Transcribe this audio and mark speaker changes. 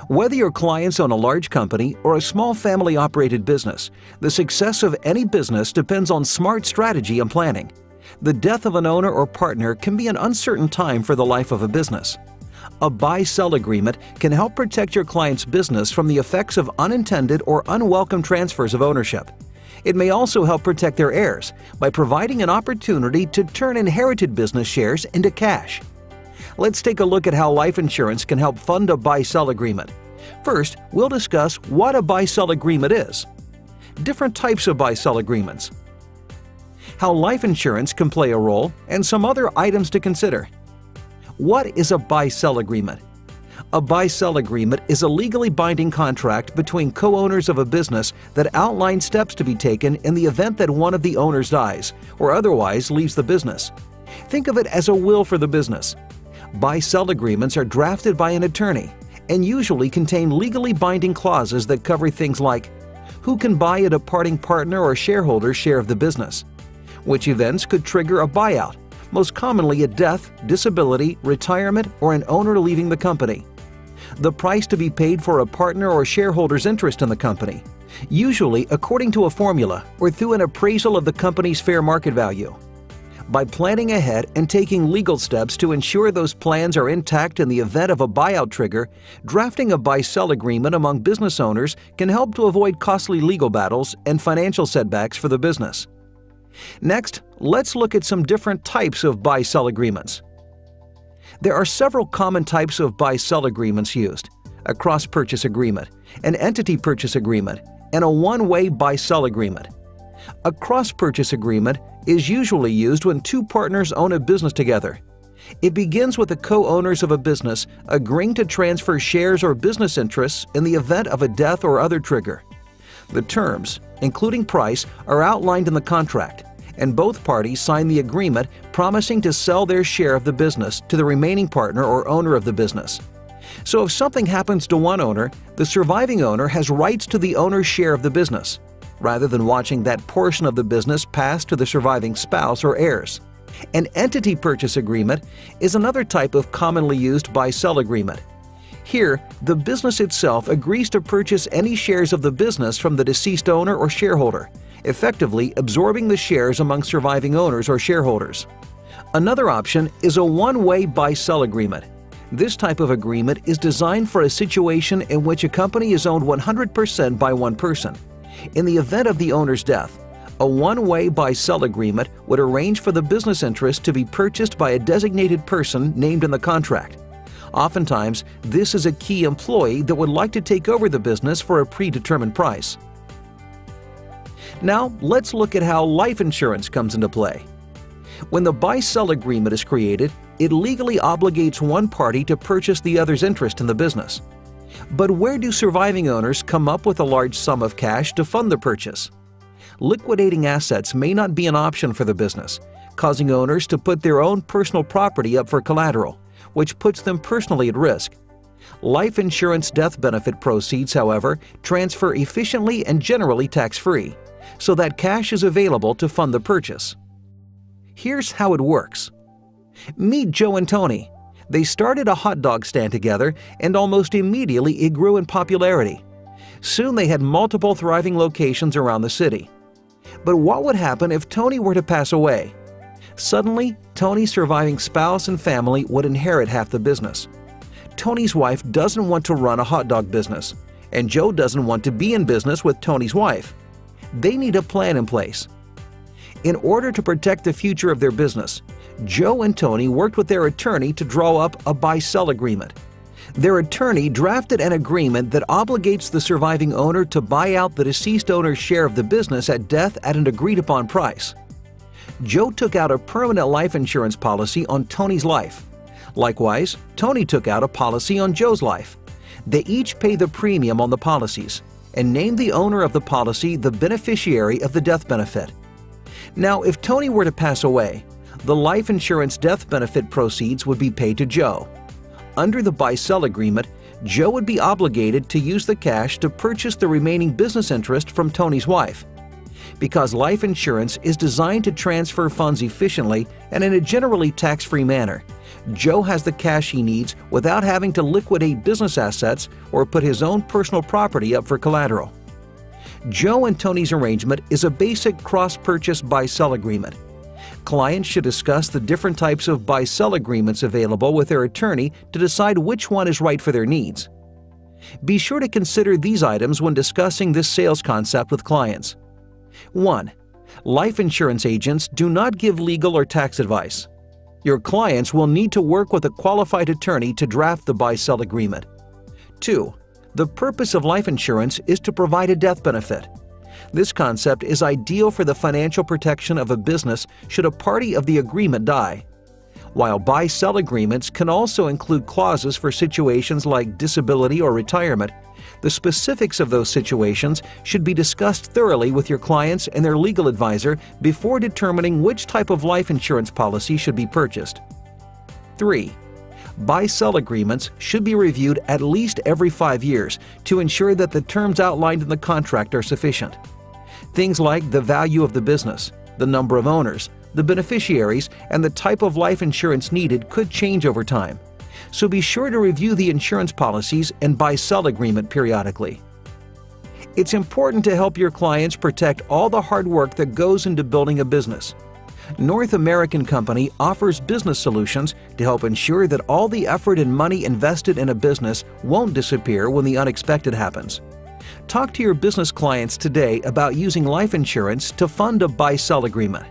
Speaker 1: Whether your clients own a large company or a small family-operated business, the success of any business depends on smart strategy and planning. The death of an owner or partner can be an uncertain time for the life of a business. A buy-sell agreement can help protect your client's business from the effects of unintended or unwelcome transfers of ownership. It may also help protect their heirs by providing an opportunity to turn inherited business shares into cash. Let's take a look at how life insurance can help fund a buy-sell agreement. First, we'll discuss what a buy-sell agreement is, different types of buy-sell agreements, how life insurance can play a role, and some other items to consider. What is a buy-sell agreement? A buy-sell agreement is a legally binding contract between co-owners of a business that outlines steps to be taken in the event that one of the owners dies or otherwise leaves the business. Think of it as a will for the business. Buy-sell agreements are drafted by an attorney and usually contain legally binding clauses that cover things like who can buy a departing partner or shareholder's share of the business, which events could trigger a buyout, most commonly a death, disability, retirement, or an owner leaving the company, the price to be paid for a partner or shareholder's interest in the company, usually according to a formula or through an appraisal of the company's fair market value. By planning ahead and taking legal steps to ensure those plans are intact in the event of a buyout trigger, drafting a buy-sell agreement among business owners can help to avoid costly legal battles and financial setbacks for the business. Next, let's look at some different types of buy-sell agreements. There are several common types of buy-sell agreements used: a cross-purchase agreement, an entity purchase agreement, and a one-way buy-sell agreement. A cross-purchase agreement is usually used when two partners own a business together. It begins with the co-owners of a business agreeing to transfer shares or business interests in the event of a death or other trigger. The terms, including price, are outlined in the contract, and both parties sign the agreement promising to sell their share of the business to the remaining partner or owner of the business. So if something happens to one owner, the surviving owner has rights to the owner's share of the business, rather than watching that portion of the business pass to the surviving spouse or heirs. An entity purchase agreement is another type of commonly used buy-sell agreement. Here, the business itself agrees to purchase any shares of the business from the deceased owner or shareholder, effectively absorbing the shares among surviving owners or shareholders. Another option is a one-way buy-sell agreement. This type of agreement is designed for a situation in which a company is owned 100% by one person. In the event of the owner's death, a one-way buy-sell agreement would arrange for the business interest to be purchased by a designated person named in the contract. Oftentimes, this is a key employee that would like to take over the business for a predetermined price. Now, let's look at how life insurance comes into play. When the buy-sell agreement is created, it legally obligates one party to purchase the other's interest in the business. But where do surviving owners come up with a large sum of cash to fund the purchase? Liquidating assets may not be an option for the business, causing owners to put their own personal property up for collateral, which puts them personally at risk. Life insurance death benefit proceeds, however, transfer efficiently and generally tax-free, so that cash is available to fund the purchase. Here's how it works. Meet Joe and Tony. They started a hot dog stand together, and almost immediately it grew in popularity. Soon they had multiple thriving locations around the city. But what would happen if Tony were to pass away? Suddenly, Tony's surviving spouse and family would inherit half the business. Tony's wife doesn't want to run a hot dog business, and Joe doesn't want to be in business with Tony's wife. They need a plan in place. In order to protect the future of their business, Joe and Tony worked with their attorney to draw up a buy-sell agreement. Their attorney drafted an agreement that obligates the surviving owner to buy out the deceased owner's share of the business at death at an agreed-upon price. Joe took out a permanent life insurance policy on Tony's life. Likewise, Tony took out a policy on Joe's life. They each pay the premium on the policies and name the owner of the policy the beneficiary of the death benefit. Now, if Tony were to pass away, the life insurance death benefit proceeds would be paid to Joe. Under the buy-sell agreement, Joe would be obligated to use the cash to purchase the remaining business interest from Tony's wife. Because life insurance is designed to transfer funds efficiently and in a generally tax-free manner, Joe has the cash he needs without having to liquidate business assets or put his own personal property up for collateral. Joe and Tony's arrangement is a basic cross-purchase buy-sell agreement. Clients should discuss the different types of buy-sell agreements available with their attorney to decide which one is right for their needs. Be sure to consider these items when discussing this sales concept with clients. 1. Life insurance agents do not give legal or tax advice. Your clients will need to work with a qualified attorney to draft the buy-sell agreement. 2. The purpose of life insurance is to provide a death benefit. This concept is ideal for the financial protection of a business should a party of the agreement die. While buy-sell agreements can also include clauses for situations like disability or retirement, the specifics of those situations should be discussed thoroughly with your clients and their legal advisor before determining which type of life insurance policy should be purchased. 3. Buy-sell agreements should be reviewed at least every 5 years to ensure that the terms outlined in the contract are sufficient. Things like the value of the business, the number of owners, the beneficiaries, and the type of life insurance needed could change over time. So be sure to review the insurance policies and buy-sell agreement periodically. It's important to help your clients protect all the hard work that goes into building a business. North American Company offers business solutions to help ensure that all the effort and money invested in a business won't disappear when the unexpected happens. Talk to your business clients today about using life insurance to fund a buy-sell agreement.